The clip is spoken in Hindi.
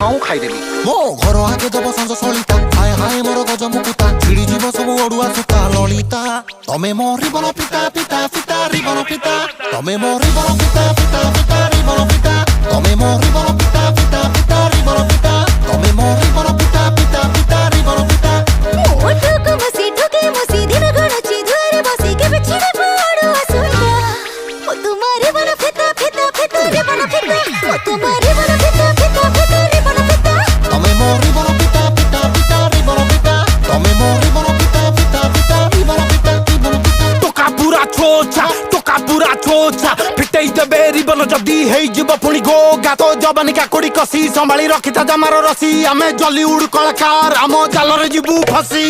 खाईदेवी मो घर आगे दब संज सलिता हाय हाय मोर गज मुकुता छिड़ी जीव सब ओडुआ सुता ललिता तमे मो रिबन पिता पिता पिता रिबन पिता तमे मो रिबन पिता पिता पिता रिबन पिता तमे मो रिबन पिता पिता पिता रिबन पिता तमे मो रिबन पिता पिता पिता रिबन पिता ओठको मसी दिन गणची दुआरे बसी के बिछड़े पड़ो असुंदा ओ तुम्हारे बन फिता फिता फिता रिबन फिता ओ तुम्हारे बन फिता फिता फिता रिबन फिता तमे मो रिबन पिता पिता पिता रिबन पिता तमे मो रिबन पिता पिता पिता रिबन पिता रिबन पिता टोका पूरा छोचा फिटई देबे रिबन जदी हेई जीव पुणी गोगा तो जवानी काकुड़ी कसी संभाली रखिता जमार रसी आमे जली उड़ कलाकार आम जालरे जीवू फसी।